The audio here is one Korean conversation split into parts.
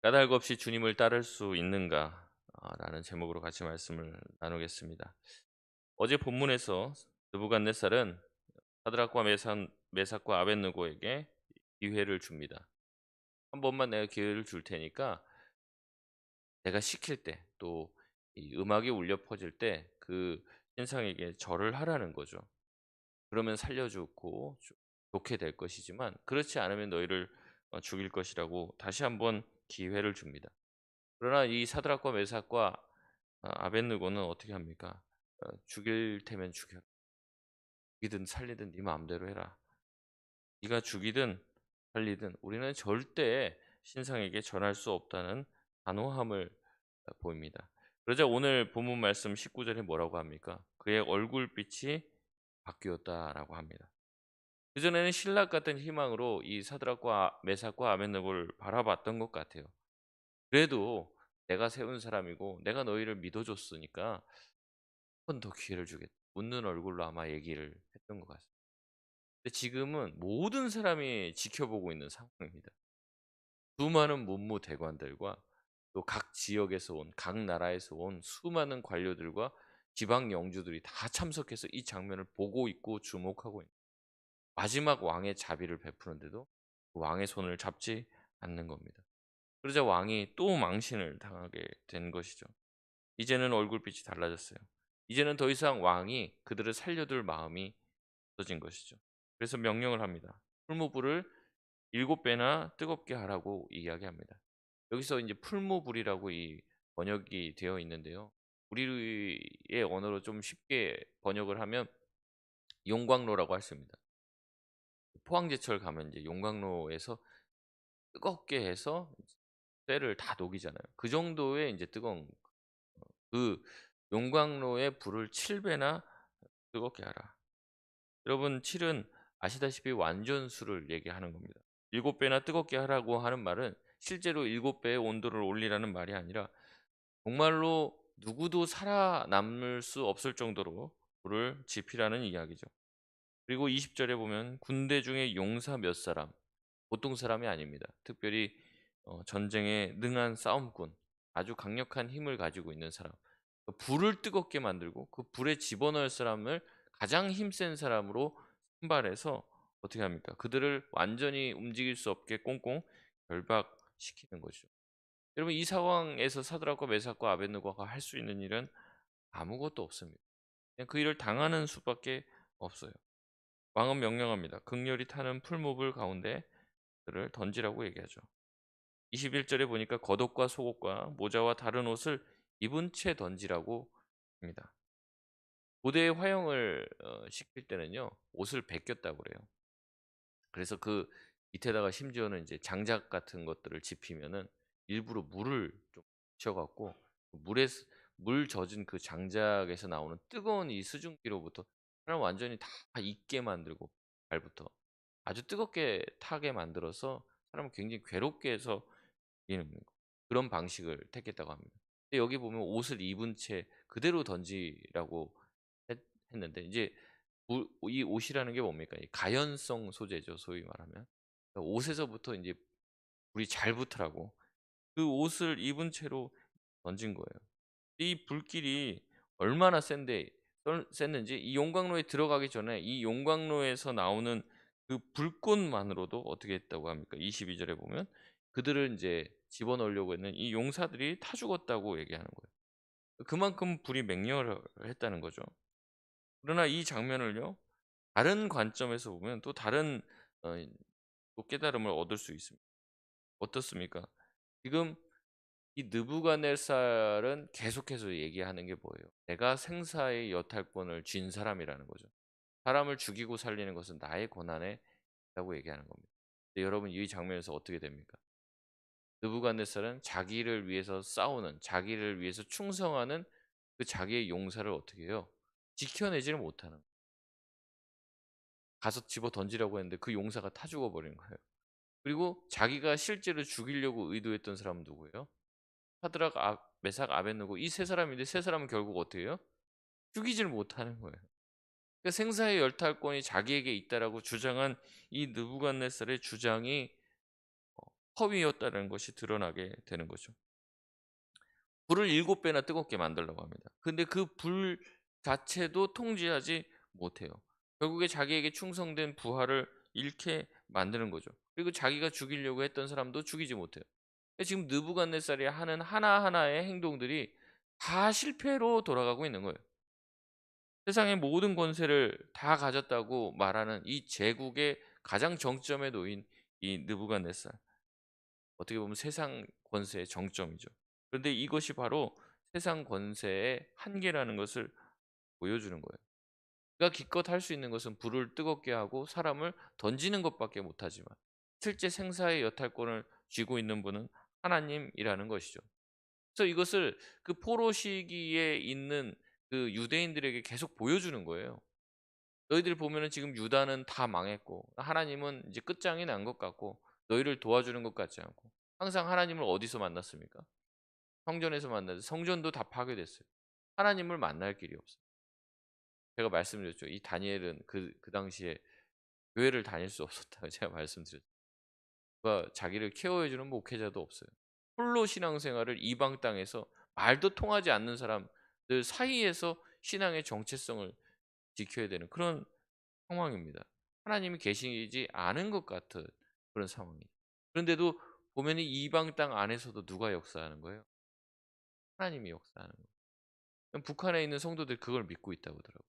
까닭 없이 주님을 따를 수 있는가? 라는 제목으로 같이 말씀을 나누겠습니다. 어제 본문에서 느부갓네살은 사드락과 메삭과 아벳느고에게 기회를 줍니다. 한 번만 내가 기회를 줄 테니까 내가 시킬 때 또 이 음악이 울려 퍼질 때 그 신상에게 절을 하라는 거죠. 그러면 살려주고 좋게 될 것이지만 그렇지 않으면 너희를 죽일 것이라고 다시 한번 기회를 줍니다. 그러나 이 사드락과 메삭과 아벳느고는 어떻게 합니까? 죽일 테면 죽여. 죽이든 살리든 네 마음대로 해라. 네가 죽이든 살리든 우리는 절대 신상에게 전할 수 없다는 단호함을 보입니다. 그러자 오늘 본문 말씀 19절에 뭐라고 합니까? 그의 얼굴빛이 바뀌었다라고 합니다. 그전에는 신락 같은 희망으로 이 사드락과 메삭과 아벳느고를 바라봤던 것 같아요. 그래도 내가 세운 사람이고 내가 너희를 믿어줬으니까 한 번 더 기회를 주겠다. 웃는 얼굴로 아마 얘기를 했던 것 같습니다. 근데 지금은 모든 사람이 지켜보고 있는 상황입니다. 수많은 문무대관들과 또 각 지역에서 온, 각 나라에서 온 수많은 관료들과 지방 영주들이 다 참석해서 이 장면을 보고 있고 주목하고 있는 마지막 왕의 자비를 베푸는데도 그 왕의 손을 잡지 않는 겁니다. 그러자 왕이 또 망신을 당하게 된 것이죠. 이제는 얼굴빛이 달라졌어요. 이제는 더 이상 왕이 그들을 살려둘 마음이 없어진 것이죠. 그래서 명령을 합니다. 풀무불을 7배나 뜨겁게 하라고 이야기합니다. 여기서 이제 풀무불이라고 이 번역이 되어 있는데요. 우리의 언어로 좀 쉽게 번역을 하면 용광로라고 할 수 있습니다. 포항제철 가면 이제 용광로에서 뜨겁게 해서 쇠를 다 녹이잖아요. 그 정도의 이제 뜨거운 그 용광로의 불을 7배나 뜨겁게 하라. 여러분 7은 아시다시피 완전수를 얘기하는 겁니다. 7배나 뜨겁게 하라고 하는 말은 실제로 7배의 온도를 올리라는 말이 아니라 정말로 누구도 살아남을 수 없을 정도로 불을 지피라는 이야기죠. 그리고 20절에 보면 군대 중에 용사 몇 사람, 보통 사람이 아닙니다. 특별히 전쟁에 능한 싸움꾼, 아주 강력한 힘을 가지고 있는 사람, 그 불을 뜨겁게 만들고 그 불에 집어넣을 사람을 가장 힘센 사람으로 선발해서 어떻게 합니까? 그들을 완전히 움직일 수 없게 꽁꽁 결박시키는 거죠. 여러분 이 상황에서 사드락과 메삭과 아벳느고가 할 수 있는 일은 아무것도 없습니다. 그냥 그 일을 당하는 수밖에 없어요. 왕은 명령합니다. 극렬히 타는 풀무불 가운데 그를 던지라고 얘기하죠. 21절에 보니까 겉옷과 속옷과 모자와 다른 옷을 입은 채 던지라고 합니다. 고대의 화형을 시킬 때는요 옷을 벗겼다고 그래요. 그래서 그 밑에다가 심지어는 이제 장작 같은 것들을 집히면은 일부러 물을 좀 묻혀갖고 물에 물 젖은 그 장작에서 나오는 뜨거운 이 수증기로부터 사람 완전히 다 익게 만들고 발부터 아주 뜨겁게 타게 만들어서 사람을 굉장히 괴롭게 해서 이기는 그런 방식을 택했다고 합니다. 근데 여기 보면 옷을 입은 채 그대로 던지라고 했는데 이제 이 옷이라는 게 뭡니까? 이 가연성 소재죠, 소위 말하면. 그러니까 옷에서부터 이제 불이 잘 붙으라고 그 옷을 입은 채로 던진 거예요. 이 불길이 얼마나 셌는지 이 용광로에 들어가기 전에 이 용광로에서 나오는 그 불꽃만으로도 어떻게 했다고 합니까? 22절에 보면 그들을 이제 집어넣으려고 했는 이 용사들이 타 죽었다고 얘기하는 거예요. 그만큼 불이 맹렬을 했다는 거죠. 그러나 이 장면을요. 다른 관점에서 보면 또 다른 어 또 깨달음을 얻을 수 있습니다. 어떻습니까? 지금 이 느부갓네살은 계속해서 얘기하는 게 뭐예요? 내가 생사의 여탈권을 쥔 사람이라는 거죠. 사람을 죽이고 살리는 것은 나의 권한에 있다고 얘기하는 겁니다. 근데 여러분 이 장면에서 어떻게 됩니까? 느부갓네살은 자기를 위해서 싸우는, 자기를 위해서 충성하는 그 자기의 용사를 어떻게 해요? 지켜내지를 못하는 거예요. 가서 집어 던지라고 했는데 그 용사가 타 죽어버린 거예요. 그리고 자기가 실제로 죽이려고 의도했던 사람은 누구예요? 사드락, 메삭, 아벳느고 이 세 사람인데 세 사람은 결국 어떻게 해요? 죽이질 못하는 거예요. 그러니까 생사의 열탈권이 자기에게 있다라고 주장한 이 느부갓네살의 주장이 허위였다는 것이 드러나게 되는 거죠. 불을 7배나 뜨겁게 만들라고 합니다. 근데 그 불 자체도 통제하지 못해요. 결국에 자기에게 충성된 부하를 잃게 만드는 거죠. 그리고 자기가 죽이려고 했던 사람도 죽이지 못해요. 지금 느부갓네살이 하는 하나하나의 행동들이 다 실패로 돌아가고 있는 거예요. 세상의 모든 권세를 다 가졌다고 말하는 이 제국의 가장 정점에 놓인 이 느부갓네살. 어떻게 보면 세상 권세의 정점이죠. 그런데 이것이 바로 세상 권세의 한계라는 것을 보여주는 거예요. 그가 기껏 할 수 있는 것은 불을 뜨겁게 하고 사람을 던지는 것밖에 못하지만 실제 생사의 여탈권을 쥐고 있는 분은 하나님이라는 것이죠. 그래서 이것을 그 포로 시기에 있는 그 유대인들에게 계속 보여주는 거예요. 너희들 보면은 지금 유다는 다 망했고 하나님은 이제 끝장이 난 것 같고 너희를 도와주는 것 같지 않고 항상 하나님을 어디서 만났습니까? 성전에서 만나서 성전도 다 파괴됐어요. 하나님을 만날 길이 없어요. 제가 말씀드렸죠. 이 다니엘은 그 당시에 교회를 다닐 수 없었다고 제가 말씀드렸죠. 그가 자기를 케어해 주는 목회자도 없어요. 홀로 신앙생활을 이방 땅에서 말도 통하지 않는 사람들 사이에서 신앙의 정체성을 지켜야 되는 그런 상황입니다. 하나님이 계시지 않은 것 같은 그런 상황이에요. 그런데도 보면 이 이방 땅 안에서도 누가 역사하는 거예요? 하나님이 역사하는 거예요. 북한에 있는 성도들이 그걸 믿고 있다고 하더라고요.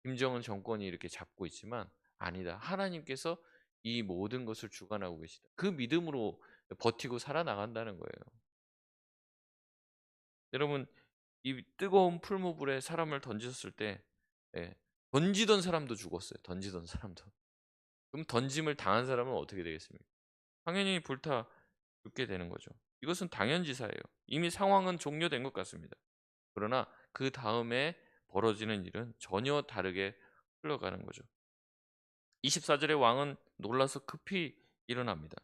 김정은 정권이 이렇게 잡고 있지만 아니다. 하나님께서 이 모든 것을 주관하고 계시다. 그 믿음으로 버티고 살아나간다는 거예요. 여러분 이 뜨거운 풀무불에 사람을 던졌을 때 예, 던지던 사람도 죽었어요. 던지던 사람도. 그럼 던짐을 당한 사람은 어떻게 되겠습니까? 당연히 불타 죽게 되는 거죠. 이것은 당연지사예요. 이미 상황은 종료된 것 같습니다. 그러나 그 다음에 벌어지는 일은 전혀 다르게 흘러가는 거죠. 24절에 왕은 놀라서 급히 일어납니다.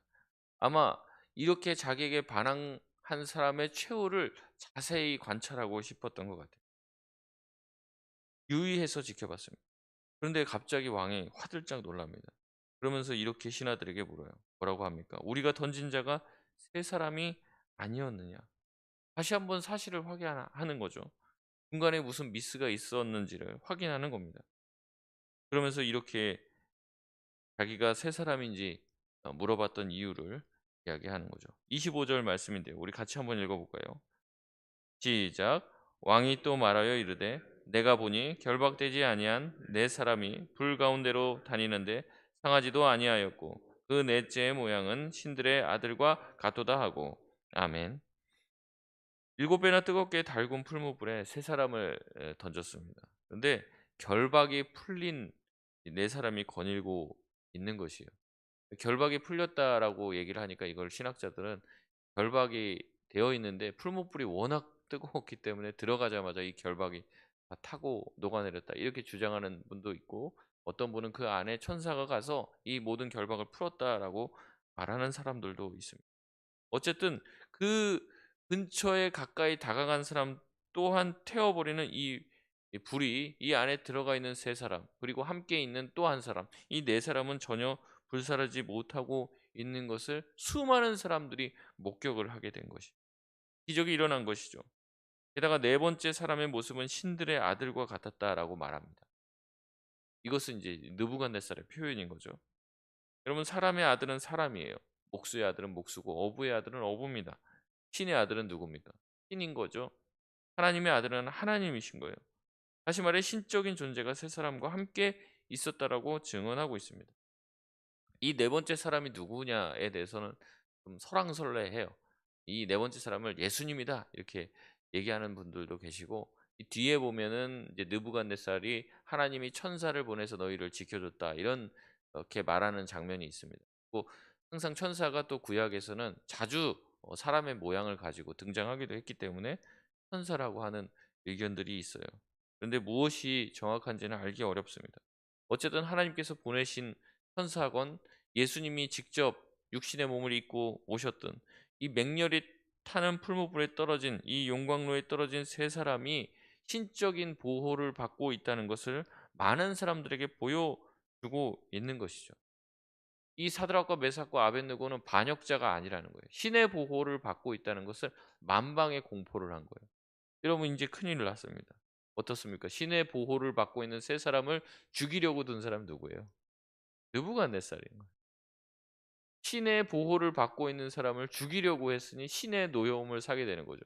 아마 이렇게 자기에게 반항한 사람의 최후를 자세히 관찰하고 싶었던 것 같아요. 유의해서 지켜봤습니다. 그런데 갑자기 왕이 화들짝 놀랍니다. 그러면서 이렇게 신하들에게 물어요. 뭐라고 합니까? 우리가 던진 자가 세 사람이 아니었느냐? 다시 한번 사실을 확인하는 거죠. 중간에 무슨 미스가 있었는지를 확인하는 겁니다. 그러면서 이렇게 자기가 세 사람인지 물어봤던 이유를 이야기하는 거죠. 25절 말씀인데요. 우리 같이 한번 읽어볼까요? 시작. 왕이 또 말하여 이르되 내가 보니 결박되지 아니한 네 사람이 불 가운데로 다니는데 상하지도 아니하였고 그 넷째의 모양은 신들의 아들과 같도다 하고 아멘. 7배나 뜨겁게 달군 풀무불에 세 사람을 던졌습니다. 그런데 결박이 풀린 이 네 사람이 거닐고 있는 것이에요. 결박이 풀렸다라고 얘기를 하니까 이걸 신학자들은 결박이 되어 있는데 풀무불이 워낙 뜨거웠기 때문에 들어가자마자 이 결박이 다 타고 녹아내렸다 이렇게 주장하는 분도 있고 어떤 분은 그 안에 천사가 가서 이 모든 결박을 풀었다라고 말하는 사람들도 있습니다. 어쨌든 그 근처에 가까이 다가간 사람 또한 태워버리는 이 불이 이 안에 들어가 있는 세 사람 그리고 함께 있는 또 한 사람 이 네 사람은 전혀 불사르지 못하고 있는 것을 수많은 사람들이 목격을 하게 된 것이 기적이 일어난 것이죠. 게다가 네 번째 사람의 모습은 신들의 아들과 같았다라고 말합니다. 이것은 이제 느부갓네살의 표현인 거죠. 여러분 사람의 아들은 사람이에요. 목수의 아들은 목수고 어부의 아들은 어부입니다. 신의 아들은 누굽니까? 신인 거죠. 하나님의 아들은 하나님이신 거예요. 다시 말해 신적인 존재가 세 사람과 함께 있었다라고 증언하고 있습니다. 이 네 번째 사람이 누구냐에 대해서는 좀 설왕설래해요. 이 네 번째 사람을 예수님이다 이렇게 얘기하는 분들도 계시고 이 뒤에 보면은 이제 느부갓네살이 하나님이 천사를 보내서 너희를 지켜줬다 이렇게 말하는 장면이 있습니다. 또 항상 천사가 또 구약에서는 자주 사람의 모양을 가지고 등장하기도 했기 때문에 천사라고 하는 의견들이 있어요. 그런데 무엇이 정확한지는 알기 어렵습니다. 어쨌든 하나님께서 보내신 천사건 예수님이 직접 육신의 몸을 입고 오셨던 이 맹렬히 타는 풀무불에 떨어진 이 용광로에 떨어진 세 사람이 신적인 보호를 받고 있다는 것을 많은 사람들에게 보여주고 있는 것이죠. 이 사드락과 메삭과 아벳느고는 반역자가 아니라는 거예요. 신의 보호를 받고 있다는 것을 만방에 공포를 한 거예요. 여러분 이제 큰일 났습니다. 어떻습니까? 신의 보호를 받고 있는 세 사람을 죽이려고 든 사람이 누구예요? 느부갓네살인 거예요. 신의 보호를 받고 있는 사람을 죽이려고 했으니 신의 노여움을 사게 되는 거죠.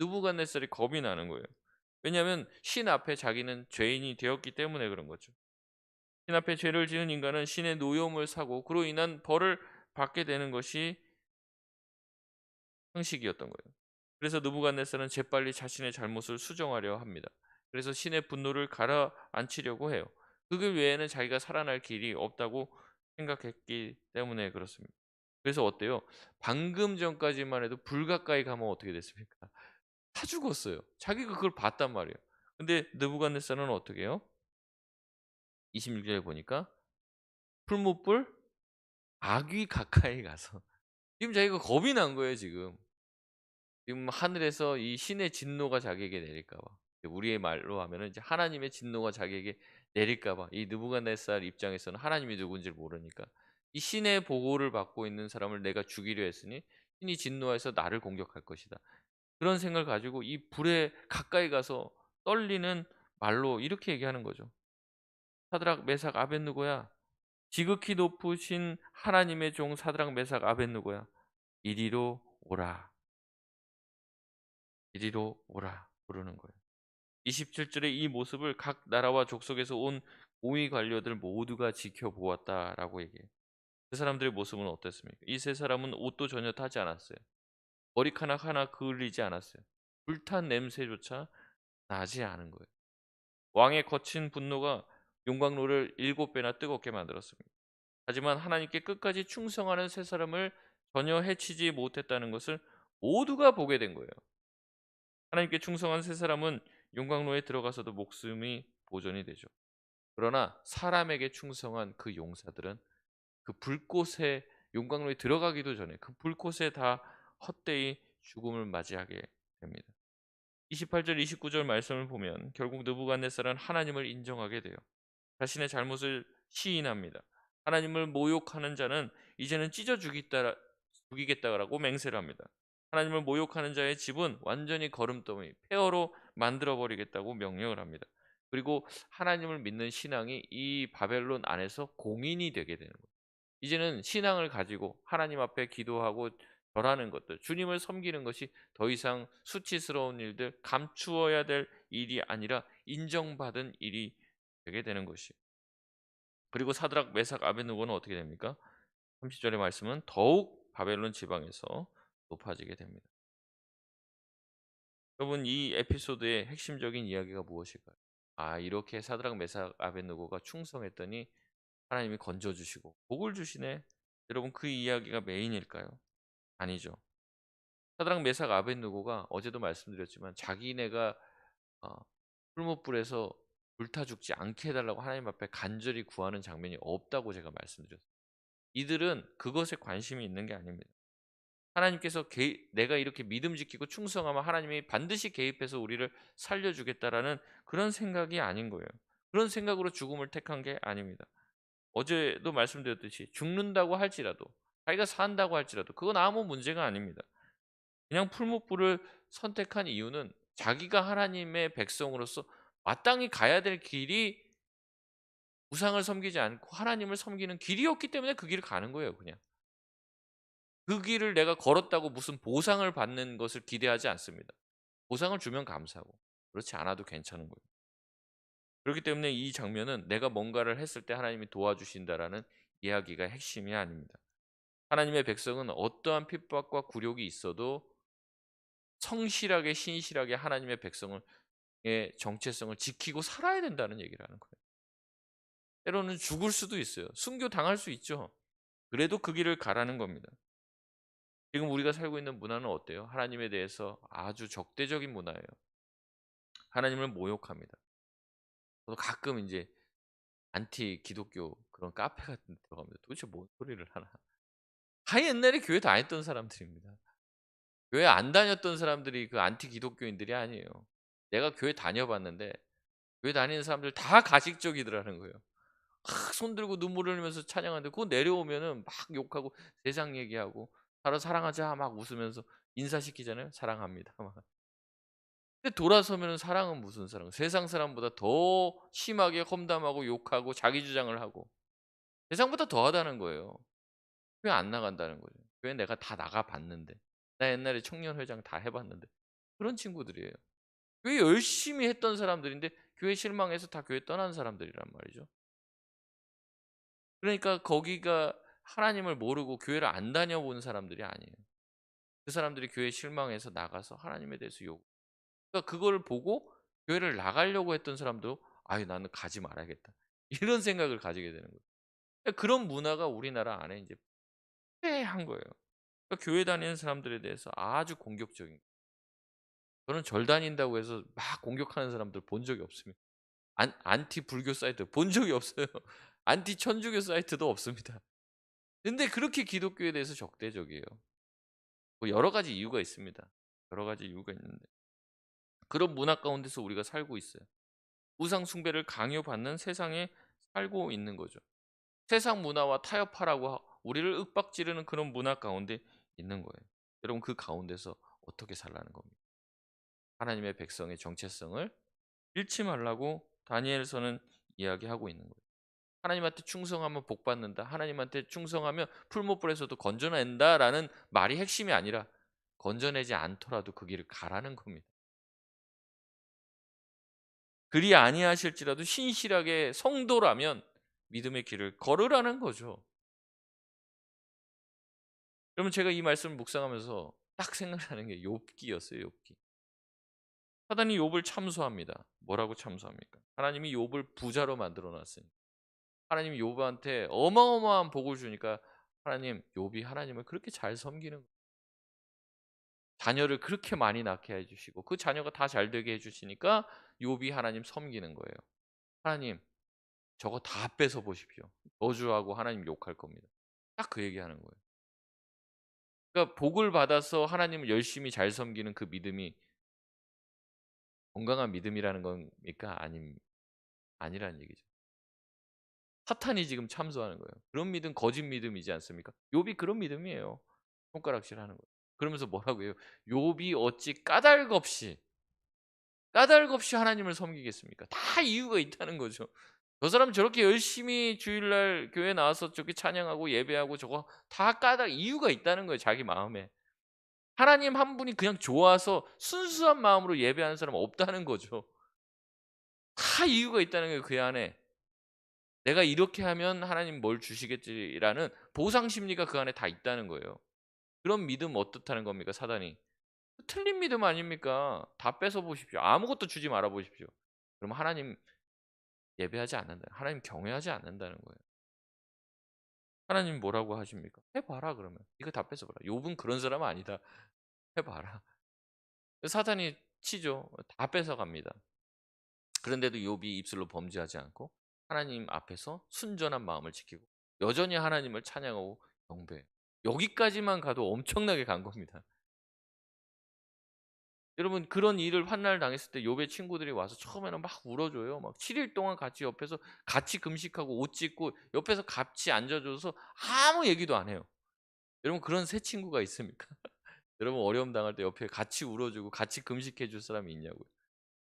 느부갓네살이 겁이 나는 거예요. 왜냐하면 신 앞에 자기는 죄인이 되었기 때문에 그런 거죠. 신 앞에 죄를 지은 인간은 신의 노여움을 사고 그로 인한 벌을 받게 되는 것이 형식이었던 거예요. 그래서 느부갓네살은 재빨리 자신의 잘못을 수정하려 합니다. 그래서 신의 분노를 가라앉히려고 해요. 그 길 외에는 자기가 살아날 길이 없다고 생각했기 때문에 그렇습니다. 그래서 어때요? 방금 전까지만 해도 불 가까이 가면 어떻게 됐습니까? 다 죽었어요. 자기가 그걸 봤단 말이에요. 근데 느부갓네살은 어떻게 해요? 26절에 보니까 풀무불 아귀 가까이 가서 지금 자기가 겁이 난 거예요, 지금. 지금 하늘에서 이 신의 진노가 자기에게 내릴까 봐. 우리의 말로 하면은 이제 하나님의 진노가 자기에게 내릴까 봐. 이 느부갓네살 입장에서는 하나님이 누군지를 모르니까 이 신의 보호를 받고 있는 사람을 내가 죽이려 했으니 신이 진노해서 나를 공격할 것이다. 그런 생각을 가지고 이 불에 가까이 가서 떨리는 말로 이렇게 얘기하는 거죠. 사드락 메삭 아벳느고야, 지극히 높으신 하나님의 종 사드락 메삭 아벳느고야, 이리로 오라. 이리로 오라 부르는 거예요. 27절에 이 모습을 각 나라와 족속에서 온 고위 관료들 모두가 지켜보았다라고 얘기해요. 그 사람들의 모습은 어땠습니까? 이 세 사람은 옷도 전혀 타지 않았어요. 머리카락 하나 그을리지 않았어요. 불탄 냄새조차 나지 않은 거예요. 왕의 거친 분노가 용광로를 7배나 뜨겁게 만들었습니다. 하지만 하나님께 끝까지 충성하는 세 사람을 전혀 해치지 못했다는 것을 모두가 보게 된 거예요. 하나님께 충성한 세 사람은 용광로에 들어가서도 목숨이 보존이 되죠. 그러나 사람에게 충성한 그 용사들은 그 불꽃에 용광로에 들어가기도 전에 그 불꽃에 다 헛되이 죽음을 맞이하게 됩니다. 28절 29절 말씀을 보면 결국 느부갓네살은 하나님을 인정하게 돼요. 자신의 잘못을 시인합니다. 하나님을 모욕하는 자는 이제는 찢어 죽이겠다라고 맹세를 합니다. 하나님을 모욕하는 자의 집은 완전히 거름더미, 폐허로 만들어버리겠다고 명령을 합니다. 그리고 하나님을 믿는 신앙이 이 바벨론 안에서 공인이 되게 되는 거예요. 이제는 신앙을 가지고 하나님 앞에 기도하고 절하는 것들, 주님을 섬기는 것이 더 이상 수치스러운 일들, 감추어야 될 일이 아니라 인정받은 일이 되게 되는 것이에요. 그리고 사드락, 메삭, 아벳느고는 어떻게 됩니까? 30절의 말씀은 더욱 바벨론 지방에서 높아지게 됩니다. 여러분 이 에피소드의 핵심적인 이야기가 무엇일까요? 아 이렇게 사드락, 메삭, 아벳느고가 충성했더니 하나님이 건져주시고 복을 주시네. 여러분 그 이야기가 메인일까요? 아니죠. 사드락, 메삭, 아벳느고가 어제도 말씀드렸지만 자기네가 어, 풀무불에서 불타 죽지 않게 해달라고 하나님 앞에 간절히 구하는 장면이 없다고 제가 말씀드렸어요. 이들은 그것에 관심이 있는 게 아닙니다. 하나님께서 내가 이렇게 믿음 지키고 충성하면 하나님이 반드시 개입해서 우리를 살려주겠다라는 그런 생각이 아닌 거예요. 그런 생각으로 죽음을 택한 게 아닙니다. 어제도 말씀드렸듯이 죽는다고 할지라도 자기가 산다고 할지라도 그건 아무 문제가 아닙니다. 그냥 풀무불을 선택한 이유는 자기가 하나님의 백성으로서 마땅히 가야 될 길이 우상을 섬기지 않고 하나님을 섬기는 길이었기 때문에 그 길을 가는 거예요, 그냥. 그 길을 내가 걸었다고 무슨 보상을 받는 것을 기대하지 않습니다. 보상을 주면 감사하고 그렇지 않아도 괜찮은 거예요. 그렇기 때문에 이 장면은 내가 뭔가를 했을 때 하나님이 도와주신다라는 이야기가 핵심이 아닙니다. 하나님의 백성은 어떠한 핍박과 굴욕이 있어도 성실하게 신실하게 하나님의 백성의 정체성을 지키고 살아야 된다는 얘기를 하는 거예요. 때로는 죽을 수도 있어요. 순교 당할 수 있죠. 그래도 그 길을 가라는 겁니다. 지금 우리가 살고 있는 문화는 어때요? 하나님에 대해서 아주 적대적인 문화예요. 하나님을 모욕합니다. 저도 가끔 이제 안티 기독교 그런 카페 같은 데 들어갑니다. 도대체 뭔 소리를 하나. 옛날에 교회 다녔던 사람들입니다. 교회 안 다녔던 사람들이 그 안티 기독교인들이 아니에요. 내가 교회 다녀봤는데 교회 다니는 사람들 다 가식적이더라는 거예요. 막 손들고 눈물 흘리면서 찬양하는데 그거 내려오면은 막 욕하고 세상 얘기하고 "서로 사랑하자." 막 웃으면서 인사시키잖아요. "사랑합니다." 막. 근데 돌아서면은 사랑은 무슨 사랑? 세상 사람보다 더 심하게 험담하고 욕하고 자기 주장을 하고 세상보다 더하다는 거예요. 교회 안 나간다는 거죠. 교회 내가 다 나가 봤는데. 나 옛날에 청년회장 다 해 봤는데. 그런 친구들이에요. 교회 열심히 했던 사람들인데 교회 실망해서 다 교회 떠난 사람들이란 말이죠. 그러니까 거기가 하나님을 모르고 교회를 안 다녀본 사람들이 아니에요. 그 사람들이 교회 실망해서 나가서 하나님에 대해서 그러니까 그걸 보고 교회를 나가려고 했던 사람도 '아유 나는 가지 말아야겠다.' 이런 생각을 가지게 되는 거예요. 그러니까 그런 문화가 우리나라 안에 인제 폐해한 거예요. 그러니까 교회 다니는 사람들에 대해서 아주 공격적인 저는 절 다닌다고 해서 막 공격하는 사람들 본 적이 없습니다. 안티 불교 사이트 본 적이 없어요. 안티 천주교 사이트도 없습니다. 근데 그렇게 기독교에 대해서 적대적이에요. 뭐 여러 가지 이유가 있습니다. 여러 가지 이유가 있는데 그런 문화 가운데서 우리가 살고 있어요. 우상 숭배를 강요받는 세상에 살고 있는 거죠. 세상 문화와 타협하라고 우리를 윽박지르는 그런 문화 가운데 있는 거예요. 여러분 그 가운데서 어떻게 살라는 겁니까? 하나님의 백성의 정체성을 잃지 말라고 다니엘서는 이야기하고 있는 거예요. 하나님한테 충성하면 복 받는다. 하나님한테 충성하면 풀무불에서도 건져낸다라는 말이 핵심이 아니라 건져내지 않더라도 그 길을 가라는 겁니다. 그리 아니하실지라도 신실하게 성도라면 믿음의 길을 걸으라는 거죠. 여러분 제가 이 말씀을 묵상하면서 딱 생각나는 게 욥기였어요. 욥기. 사단이 욥을 참소합니다. 뭐라고 참소합니까? 하나님이 욥을 부자로 만들어 놨으니 하나님이 욥한테 어마어마한 복을 주니까 하나님 욥이 하나님을 그렇게 잘 섬기는 거예요. 자녀를 그렇게 많이 낳게 해 주시고 그 자녀가 다 잘 되게 해 주시니까 욥이 하나님 섬기는 거예요. 하나님 저거 다 뺏어 보십시오. 저주하고 하나님 욕할 겁니다. 딱 그 얘기하는 거예요. 그러니까 복을 받아서 하나님을 열심히 잘 섬기는 그 믿음이 건강한 믿음이라는 겁니까? 아니라는 얘기죠. 사탄이 지금 참소하는 거예요. 그런 믿음 거짓 믿음이지 않습니까? 욥이 그런 믿음이에요. 손가락질하는 거예요. 그러면서 뭐라고 해요? 욥이 어찌 까닭없이 하나님을 섬기겠습니까? 다 이유가 있다는 거죠. 저 사람 저렇게 열심히 주일날 교회 나와서 저렇게 찬양하고 예배하고 저거 다 이유가 있다는 거예요, 자기 마음에. 하나님 한 분이 그냥 좋아서 순수한 마음으로 예배하는 사람은 없다는 거죠. 다 이유가 있다는 거예요, 그 안에. 내가 이렇게 하면 하나님 뭘 주시겠지라는 보상 심리가 그 안에 다 있다는 거예요. 그런 믿음 어떻다는 겁니까, 사단이? 틀린 믿음 아닙니까? 다 뺏어 보십시오. 아무것도 주지 말아 보십시오. 그럼 하나님 예배하지 않는다. 하나님 경외하지 않는다는 거예요. 하나님 뭐라고 하십니까? 해 봐라 그러면. 이거 다 뺏어 봐라. 욥은 그런 사람 아니다. 해 봐라. 사단이 치죠. 다 뺏어 갑니다. 그런데도 욥이 입술로 범죄하지 않고 하나님 앞에서 순전한 마음을 지키고 여전히 하나님을 찬양하고 경배해요. 여기까지만 가도 엄청나게 간 겁니다. 여러분 그런 일을 환난을 당했을 때 욥의 친구들이 와서 처음에는 막 울어줘요. 막 7일 동안 같이 옆에서 같이 금식하고 옷 찢고 옆에서 같이 앉아줘서 아무 얘기도 안 해요. 여러분 그런 새 친구가 있습니까? 여러분 어려움 당할 때 옆에 같이 울어주고 같이 금식해 줄 사람이 있냐고요.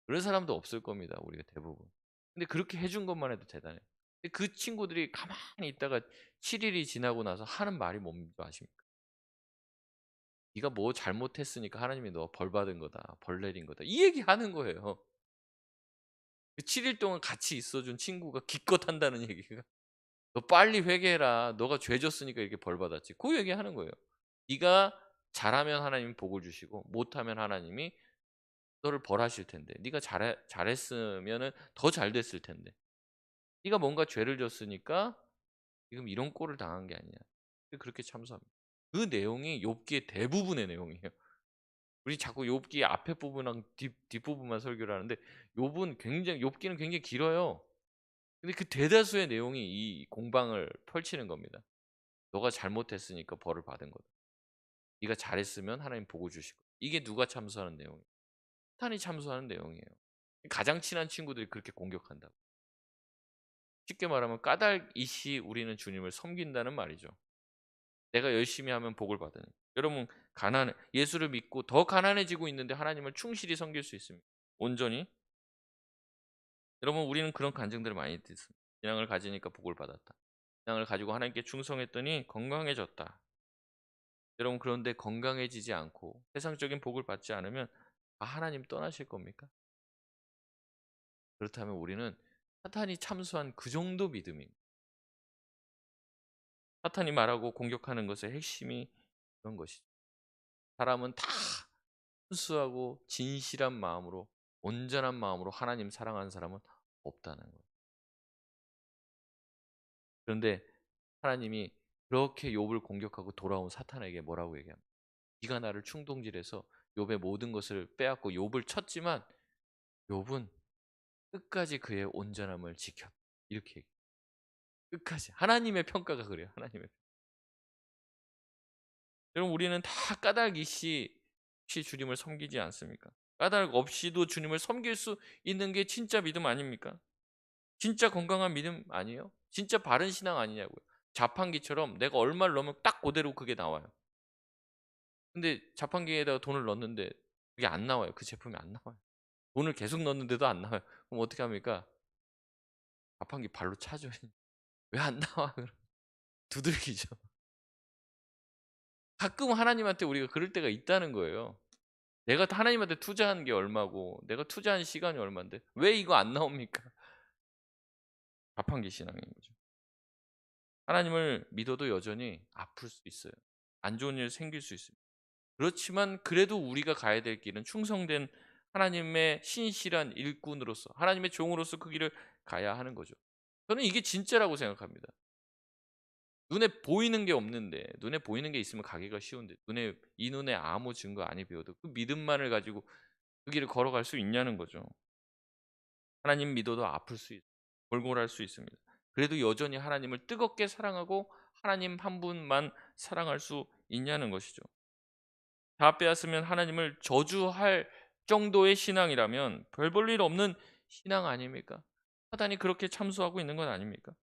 그런 사람도 없을 겁니다. 우리가 대부분. 근데 그렇게 해준 것만 해도 대단해요. 근데 그 친구들이 가만히 있다가 7 일이 지나고 나서 하는 말이 뭔지 아십니까? "네가 뭐 잘못했으니까 하나님이 너 벌 받은 거다. 벌 내린 거다." 이 얘기하는 거예요. 그 7일 동안 같이 있어 준 친구가 기껏 한다는 얘기가 "너 빨리 회개해라. 너가 죄 졌으니까 이렇게 벌 받았지." 그 얘기하는 거예요. 네가 잘하면 하나님이 복을 주시고 못하면 하나님이 너를 벌하실 텐데 네가 잘했으면은 더 잘 됐을 텐데 네가 뭔가 죄를 졌으니까 지금 이런 꼴을 당한 게 아니냐. 그렇게 참소합니다. 그 내용이 욥기의 대부분의 내용이에요. 우리 자꾸 욥기 앞에 부분랑 뒷부분만 설교를 하는데 욥은 굉장히 욥기는 굉장히 길어요. 근데 그 대다수의 내용이 이 공방을 펼치는 겁니다. "너가 잘못했으니까 벌을 받은 거다. 네가 잘했으면 하나님 복을 주실 거다." 이게 누가 참소하는 내용이에요? 사탄이 참소하는 내용이에요. 가장 친한 친구들이 그렇게 공격한다고. 쉽게 말하면 까닭이시 우리는 주님을 섬긴다는 말이죠. 내가 열심히 하면 복을 받으니. 여러분 가난해 예수를 믿고 더 가난해지고 있는데 하나님을 충실히 섬길 수 있습니다. 온전히. 여러분 우리는 그런 간증들을 많이 듣습니다. 신앙을 가지니까 복을 받았다. 신앙을 가지고 하나님께 충성했더니 건강해졌다. 여러분 그런데 건강해지지 않고 세상적인 복을 받지 않으면 하나님 떠나실 겁니까? 그렇다면 우리는 사탄이 참수한 그 정도 믿음입니다. 사탄이 말하고 공격하는 것의 핵심이 그런 것이죠. 사람은 다 순수하고 진실한 마음으로 온전한 마음으로 하나님 사랑하는 사람은 없다는 거예요. 그런데 하나님이 그렇게 욥을 공격하고 돌아온 사탄에게 뭐라고 얘기합니까? 네가 나를 충동질해서 욥의 모든 것을 빼앗고 욥을 쳤지만 욥은 끝까지 그의 온전함을 지켰다. 이렇게 얘기해요. 끝까지. 하나님의 평가가 그래요. 하나님의. 여러분 우리는 다 까닭이시 혹시 주님을 섬기지 않습니까? 까닭 없이도 주님을 섬길 수 있는 게 진짜 믿음 아닙니까? 진짜 건강한 믿음 아니에요? 진짜 바른 신앙 아니냐고요. 자판기처럼 내가 얼마를 넣으면 딱 그대로 그게 나와요. 근데 자판기에다가 돈을 넣었는데 그게 안 나와요. 그 제품이 안 나와요. 돈을 계속 넣었는데도 안 나와요. 그럼 어떻게 합니까? 자판기 발로 차죠. 왜 안 나와? 두들기죠. 가끔 하나님한테 우리가 그럴 때가 있다는 거예요. 내가 하나님한테 투자한 게 얼마고 내가 투자한 시간이 얼만데 왜 이거 안 나옵니까? 자판기 신앙인 거죠. 하나님을 믿어도 여전히 아플 수 있어요. 안 좋은 일 생길 수 있습니다. 그렇지만 그래도 우리가 가야 될 길은 충성된 하나님의 신실한 일꾼으로서 하나님의 종으로서 그 길을 가야 하는 거죠. 저는 이게 진짜라고 생각합니다. 눈에 보이는 게 없는데 눈에 보이는 게 있으면 가기가 쉬운데 이 눈에 아무 증거 아니 배워도 그 믿음만을 가지고 그 길을 걸어갈 수 있냐는 거죠. 하나님 믿어도 아플 수 있고 골골할 수 있습니다. 그래도 여전히 하나님을 뜨겁게 사랑하고 하나님 한 분만 사랑할 수 있냐는 것이죠. 다 빼앗으면 하나님을 저주할 정도의 신앙이라면 별 볼 일 없는 신앙 아닙니까? 사단이 그렇게 참수하고 있는 건 아닙니까?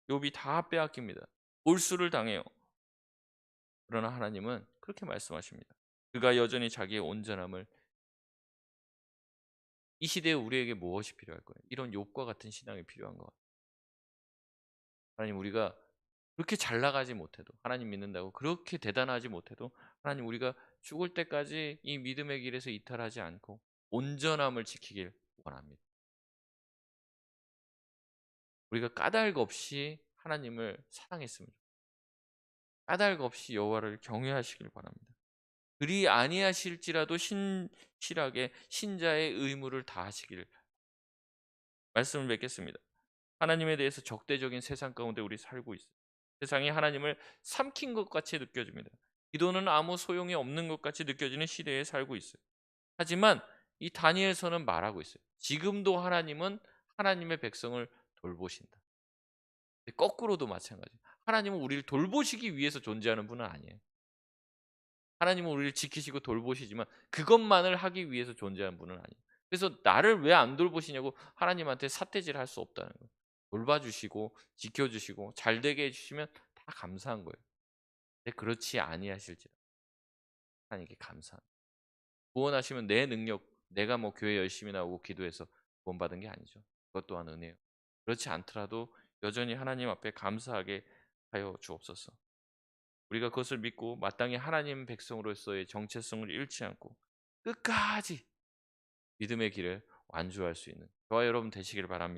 욥이 다 빼앗깁니다. 몰수를 당해요. 그러나 하나님은 그렇게 말씀하십니다. 그가 여전히 자기의 온전함을 이 시대에 우리에게 무엇이 필요할 거예요? 이런 욥과 같은 신앙이 필요한 것 같아요. 하나님 우리가 그렇게 잘 나가지 못해도 하나님 믿는다고 그렇게 대단하지 못해도 하나님 우리가 죽을 때까지 이 믿음의 길에서 이탈하지 않고 온전함을 지키길 원합니다. 우리가 까닭 없이 하나님을 사랑했으면 좋겠습니다. 까닭 없이 여호와를 경외하시길 바랍니다. 그리 아니하실지라도 신실하게 신자의 의무를 다하시길 말씀을 맺겠습니다. 하나님에 대해서 적대적인 세상 가운데 우리 살고 있어요. 세상이 하나님을 삼킨 것 같이 느껴집니다. 기도는 아무 소용이 없는 것 같이 느껴지는 시대에 살고 있어요. 하지만 이 다니엘서는 말하고 있어요. 지금도 하나님은 하나님의 백성을 돌보신다. 거꾸로도 마찬가지예요. 하나님은 우리를 돌보시기 위해서 존재하는 분은 아니에요. 하나님은 우리를 지키시고 돌보시지만 그것만을 하기 위해서 존재하는 분은 아니에요. 그래서 나를 왜 안 돌보시냐고 하나님한테 삿대질할 수 없다는 거예요. 돌봐주시고 지켜주시고 잘되게 해주시면 다 감사한 거예요. 근데 그렇지 아니하실지라 하나님께 감사합니다. 구원하시면 내 능력, 내가 뭐 교회 열심히 나오고 기도해서 구원받은 게 아니죠. 그것 또한 은혜예요. 그렇지 않더라도 여전히 하나님 앞에 감사하게 하여 주옵소서. 우리가 그것을 믿고 마땅히 하나님 백성으로서의 정체성을 잃지 않고 끝까지 믿음의 길을 완주할 수 있는 저와 여러분 되시길 바랍니다.